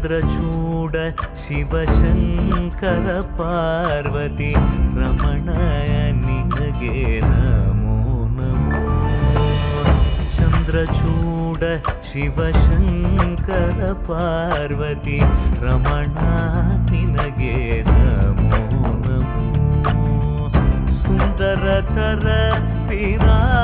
ಚಂದ್ರಚೂಡ ಶಿವಶಂಕರ ಪಾರ್ವತಿ ರಮಣ ನಿನಗೆ ನಮೋ ನಮೋ. ಚಂದ್ರಚೂಡ ಶಿವಶಂಕರ ಪಾರ್ವತಿ ರಮಣ ನಿನಗೆ ನಮೋ ನಮೋ. ಸುಂದರತರ ವಿರಾಗಧರ